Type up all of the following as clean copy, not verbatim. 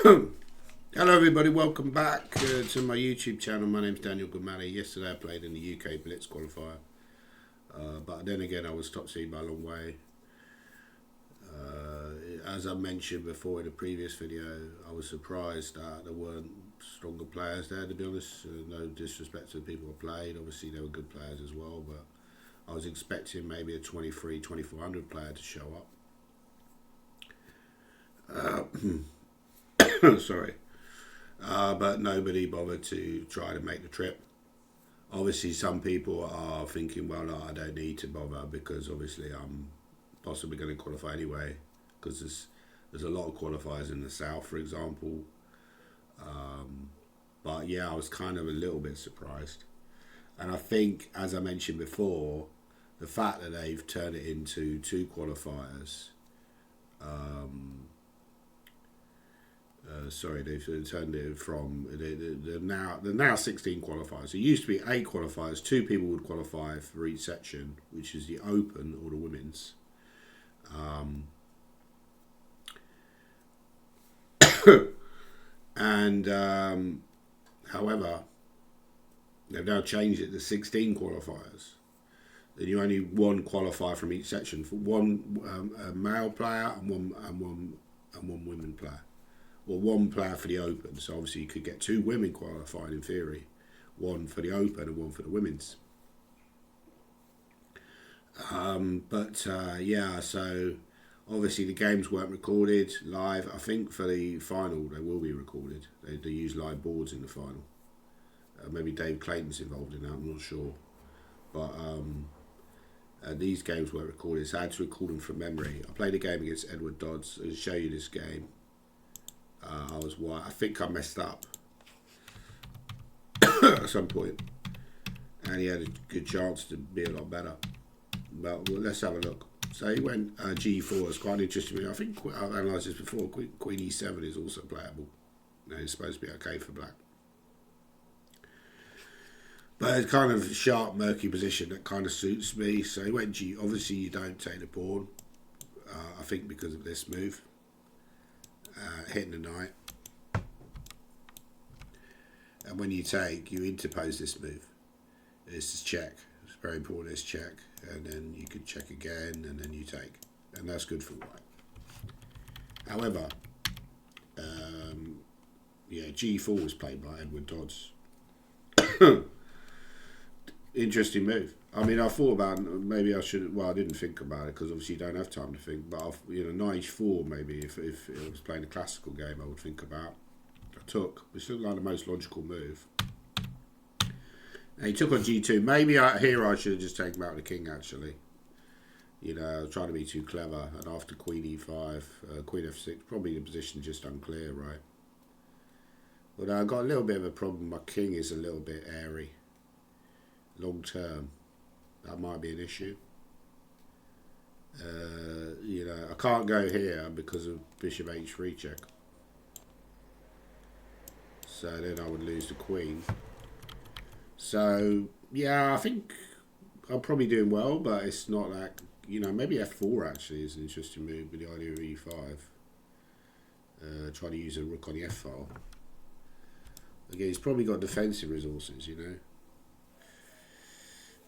Hello everybody, welcome back to my YouTube channel. My name's Daniel Gormally. Yesterday I played in the UK Blitz qualifier, but then again I was top seed by a long way. As I mentioned before in a previous video, I was surprised that there weren't stronger players there, to be honest. No disrespect to the people who played, obviously they were good players as well, but I was expecting maybe a 2400 player to show up. Sorry. But nobody bothered to try to make the trip. Obviously some people are thinking, well, no, I don't need to bother because obviously I'm possibly going to qualify anyway, because there's a lot of qualifiers in the south, for example. But yeah, I was kind of a little bit surprised. And I think, as I mentioned before, the fact that they've turned it into two qualifiers, they've turned it from the now 16 qualifiers. It used to be 8 qualifiers. 2 people would qualify for each section, which is the open or the women's. However, they've now changed it to 16 qualifiers. Then you only one qualify from each section for one male player and one women player. Well, one player for the open, so obviously you could get 2 women qualified in theory, one for the open and one for the women's. Yeah, so obviously the games weren't recorded live. I think for the final they will be recorded. They use live boards in the final. Maybe Dave Clayton's involved in that, I'm not sure. But these games weren't recorded, so I had to record them from memory. I played a game against Dodds. I'll show you this game. I think I messed up at some point, and he had a good chance to be a lot better. But well, let's have a look. So he went G4. It's quite interesting. I think I've analysed this before. Queen E7 is also playable. No, it's supposed to be okay for black, but it's kind of a sharp, murky position that kind of suits me. So he went G. Obviously, you don't take the pawn. I think because of this move. Hitting the knight, and when you take, you interpose this move. This is check. It's very important. It's check, and then you could check again, and then you take, and that's good for white. However, G4 was played by Dodds. Interesting move. I mean, I thought about maybe I should. Well, I didn't think about it because obviously you don't have time to think. But knight h4 maybe if it was playing a classical game, I would think about. I took, which looked like the most logical move. And he took on g2. Maybe here I should have just taken out the king. Actually, I was trying to be too clever. And after queen e5, queen f6, probably the position just unclear, right? But I got a little bit of a problem. My king is a little bit airy. Long term. That might be an issue. I can't go here because of bishop h3 check. So then I would lose the queen. So, yeah, I think I'm probably doing well, but it's not like, maybe f4 actually is an interesting move with the idea of e5. Trying to use a rook on the f file. Again, he's probably got defensive resources,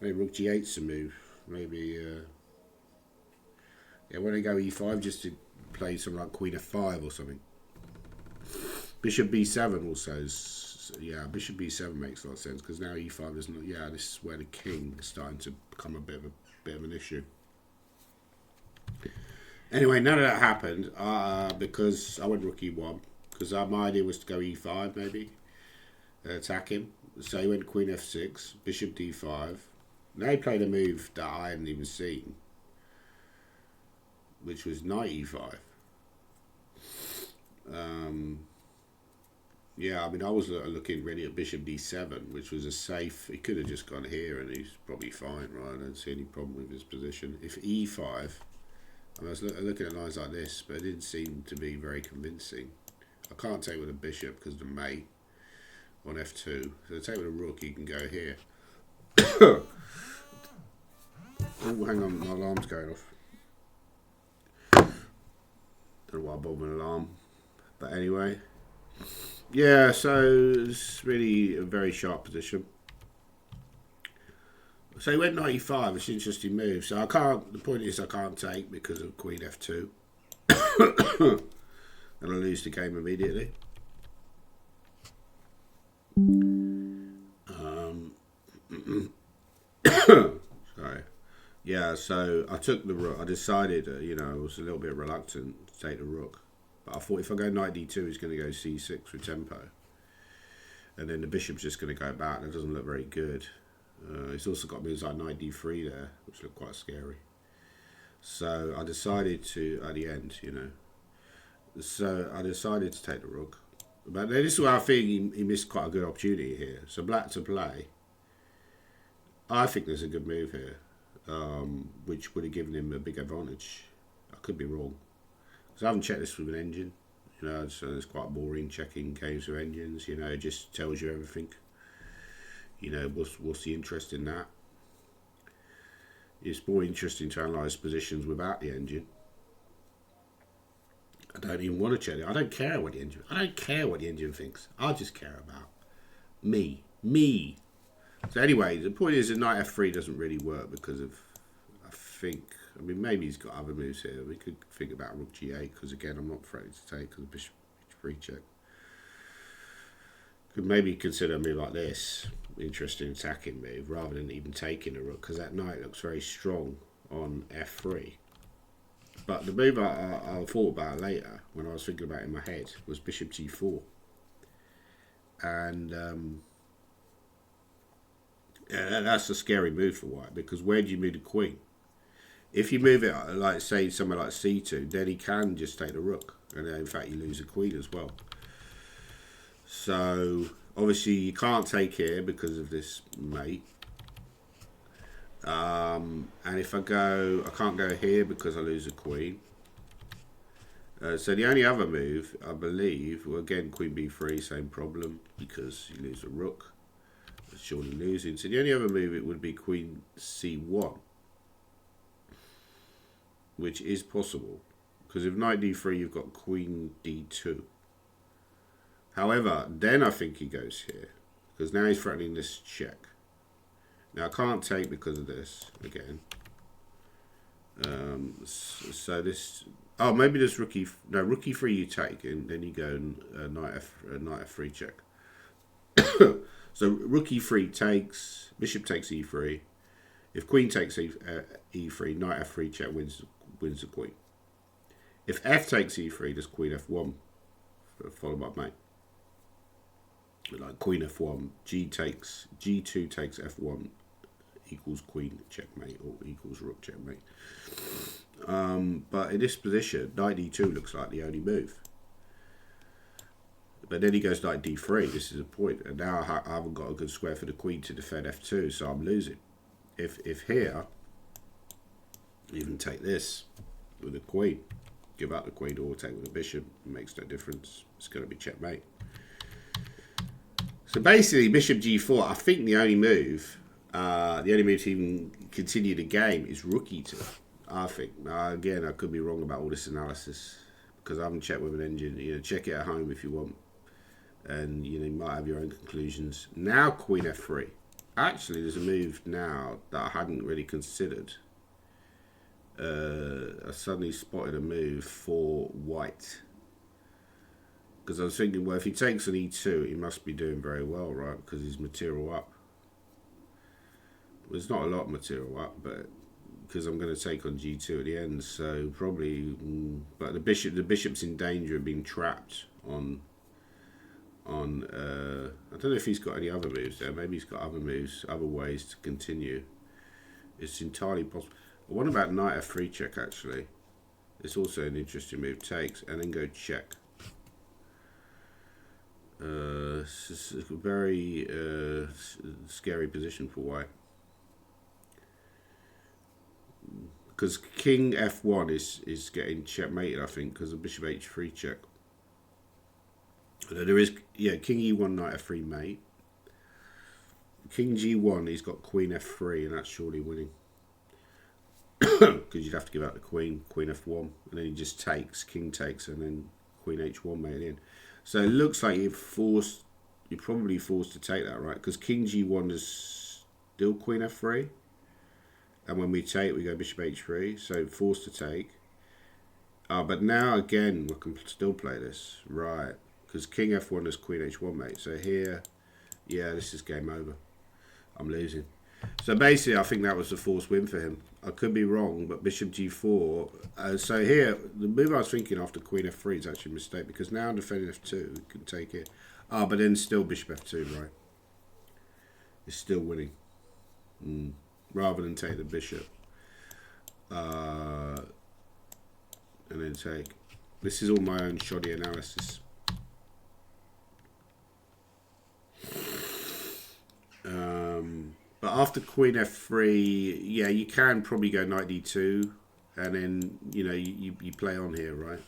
Maybe rook g8's a move. Maybe, when I go e5, just to play something like queen f5 or something. Bishop b7 also is, bishop b7 makes a lot of sense because now e5 is not. Yeah, this is where the king is starting to become a bit of an issue. Anyway, none of that happened because I went rook e1 because my idea was to go e5 maybe, attack him. So he went queen f6, bishop d5. Now he played a move that I hadn't even seen, which was knight e5. I was looking really at bishop d7, which was a safe. He could have just gone here and he's probably fine, right? I don't see any problem with his position. If e5, I was looking at lines like this, but it didn't seem to be very convincing. I can't take with a bishop because of the mate on f2. So I take with a rook, you can go here. Oh, hang on, my alarm's going off. Don't know why I bought an alarm. But anyway, Yeah, so it's really a very sharp position. So he went 95. It's an interesting move. So I can't. The point is, I can't take because of Queen F2, and I lose the game immediately. Sorry. Yeah. So I took the rook. I decided, I was a little bit reluctant to take the rook, but I thought if I go knight d2, he's going to go c6 with tempo, and then the bishop's just going to go back. That doesn't look very good. He's also got moves like knight d3 there, which look quite scary. So I decided to, at the end, so I decided to take the rook. But this is where I think he missed quite a good opportunity here. So black to play. I think there's a good move here, which would have given him a big advantage. I could be wrong. Because I haven't checked this with an engine. So it's quite boring checking games with engines. It just tells you everything. What's the interest in that? It's more interesting to analyse positions without the engine. I don't even want to check it. I don't care what the engine thinks. I just care about me. So anyway, the point is that knight f3 doesn't really work because of, maybe he's got other moves here. We could think about rook g8 because again, I'm not threatening to take because bishop h3 check. Could maybe consider a move like this. Interesting attacking move rather than even taking a rook because that knight looks very strong on f3. But the move I thought about later when I was thinking about it in my head was bishop g4. And yeah, that's a scary move for white because where do you move the queen? If you move it, like say somewhere like c2, then he can just take the rook. And then in fact you lose the queen as well. So obviously you can't take here because of this mate. And if I can't go here because I lose a queen. So the only other move, I believe, well again, queen b3, same problem because you lose a rook. It's surely losing. So the only other move it would be queen c1, which is possible because if knight d3, you've got queen d2. However, then I think he goes here because now he's threatening this check. Now I can't take because of this again. So this, maybe this rook e3 you take and then you go and knight f3 check. So rook e3 takes, bishop takes e3. If queen takes e3, knight f3 check wins the queen. If f takes e3, does queen f1 followed by mate. Like queen f1, g2 takes f1 equals queen checkmate or equals rook checkmate. But in this position, knight d2 looks like the only move. But then he goes knight d3. This is a point, and now I haven't got a good square for the queen to defend f2, so I'm losing. If here, even take this with the queen, give up the queen or take with the bishop, it makes no difference. It's going to be checkmate. So basically, bishop g4. I think the only move to even continue the game is rook e2. I think. Again, I could be wrong about all this analysis because I haven't checked with an engine. Check it at home if you want, and you might have your own conclusions. Now queen f3. Actually, there's a move now that I hadn't really considered. I suddenly spotted a move for white. Because I was thinking, well, if he takes an e2, he must be doing very well, right? Because he's material up. Well, there's not a lot of material up, but because I'm going to take on g2 at the end, so probably. But the bishop's in danger of being trapped on. I don't know if he's got any other moves there. Maybe he's got other moves, other ways to continue. It's entirely possible. What about knight f3 check? Actually, it's also an interesting move. Takes and then go check. It's a very scary position for white because king f1 is getting checkmated, I think, because of bishop h3 check. There is king e1 knight f3 mate. King g1, he's got queen f3, and that's surely winning because you'd have to give out the queen f1, and then he just takes, king takes, and then queen h1 mate in. So it looks like you're probably forced to take that, right? Because king g1 is still queen f3. And when we take, we go bishop h3. So forced to take. But now again, we can still play this, right? Because king f1 is queen h1 mate. So here, yeah, this is game over. I'm losing. So basically, I think that was a forced win for him. I could be wrong, but bishop g4. So here, the move I was thinking after queen f3 is actually a mistake, because now defending f2, we can take it. But then still bishop f2, right? It's still winning. Rather than take the bishop. And then take. This is all my own shoddy analysis. But after queen f3, yeah, you can probably go knight d2, and then you play on here, right?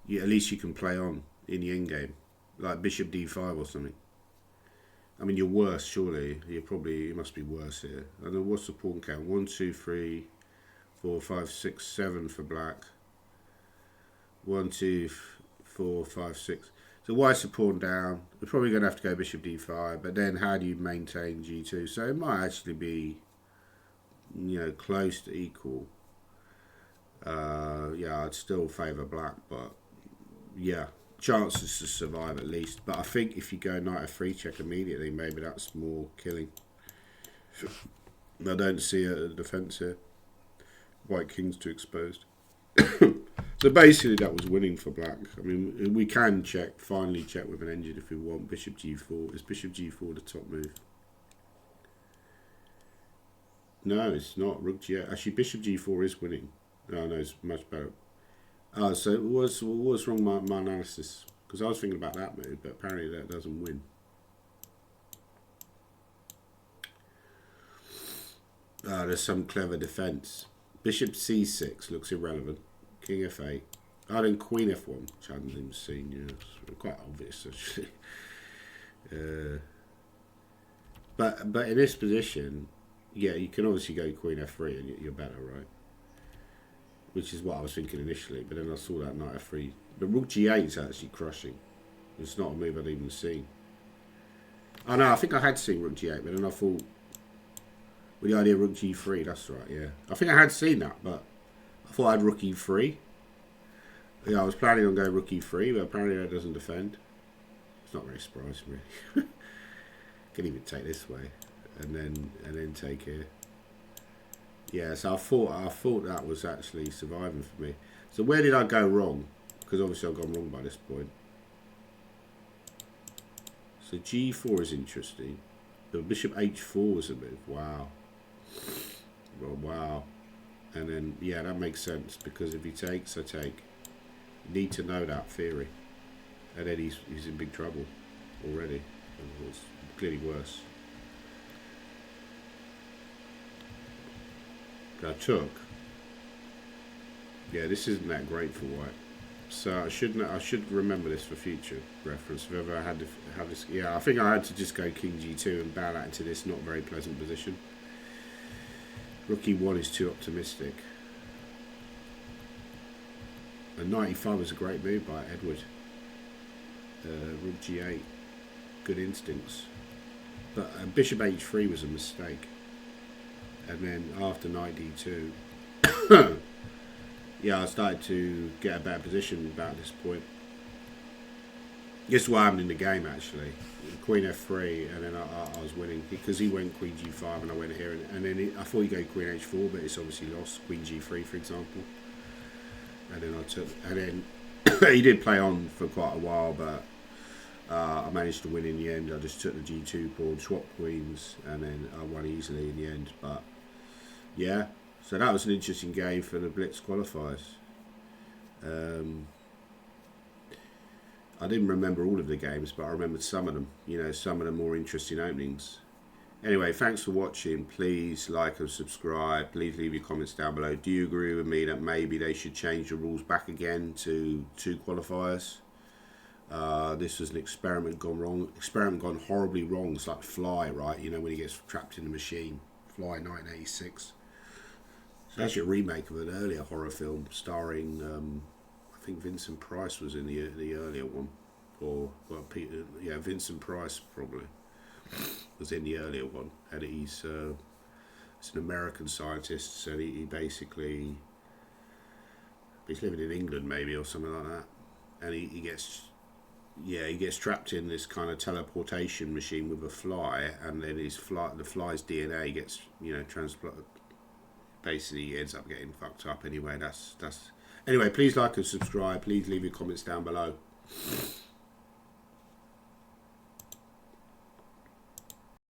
At least you can play on in the end game, like bishop d5 or something. I mean, you're worse, surely. You must be worse here. I don't know what's the pawn count. 1, 2, 3, 4, 5, 6, 7 for black. 1, 2, 4, 5, 6. So white's the pawn down. We're probably going to have to go bishop d5, but then how do you maintain g2? So it might actually be, close to equal. Yeah, I'd still favour black, but yeah, chances to survive at least. But I think if you go knight f3 check immediately, maybe that's more killing. I don't see a defence here. White king's too exposed. So basically that was winning for black. I mean, we can finally check with an engine if we want. Bishop g4. Is bishop g4 the top move? No, it's not. Rook g8. Actually, bishop g4 is winning. No, it's much better. So what's wrong with my analysis? Because I was thinking about that move, but apparently that doesn't win. There's some clever defence. Bishop c6 looks irrelevant. King f8. Then queen f1, which I hadn't even seen. Yeah, it's quite obvious actually. But in this position, yeah, you can obviously go queen f3 and you're better, right? Which is what I was thinking initially, but then I saw that knight f3. But rook g8 is actually crushing. It's not a move I'd even seen. Oh no, I think I had seen rook g8, but then I thought, with the idea of rook g3, that's right, yeah. I think I had seen that, but I thought I had rook e3. Yeah, I was planning on going rook e3, but apparently that doesn't defend. It's not very surprising, really. Can even take this way, and then take here. Yeah, so I thought that was actually surviving for me. So where did I go wrong? Because obviously I've gone wrong by this point. So g4 is interesting. The bishop h4 is a move. Wow. Well, wow. And then, yeah, that makes sense, because if he takes, I take. You need to know that theory. And then he's in big trouble already. It's clearly worse. I took. Yeah, this isn't that great for white. So I should remember this for future reference. If ever I had to have this, yeah, I think I had to just go king g2 and bow that into this not very pleasant position. Rook e1 is too optimistic. And 95 was a great move by Edward. Rook g8, good instincts. But bishop h3 was a mistake. And then after knight d2, yeah, I started to get a better position about this point. This is why I'm in the game actually. Queen f3, and then I was winning because he went queen g5 and I went here, and then I thought he'd go queen h4, but it's obviously lost. Queen g3, for example. And then I took, and then he did play on for quite a while, but I managed to win in the end. I just took the g2 pawn, swapped queens, and then I won easily in the end. But yeah, so that was an interesting game for the Blitz qualifiers. I didn't remember all of the games, but I remembered some of them. You know, some of the more interesting openings. Anyway, thanks for watching. Please like and subscribe. Please leave your comments down below. Do you agree with me that maybe they should change the rules back again to 2 qualifiers? This was an experiment gone wrong. Experiment gone horribly wrong. It's like Fly, right? You know, when he gets trapped in the machine. Fly, 1986. It's actually a remake of an earlier horror film starring, I I think Vincent Price was in the earlier one, or well, Peter, yeah, Vincent Price probably was in the earlier one, and he's an American scientist, so he basically he's living in England maybe or something like that, and he gets trapped in this kind of teleportation machine with a fly, and then the fly's DNA gets transplanted. Basically, he ends up getting fucked up. Anyway, that's. Anyway, please like and subscribe. Please leave your comments down below.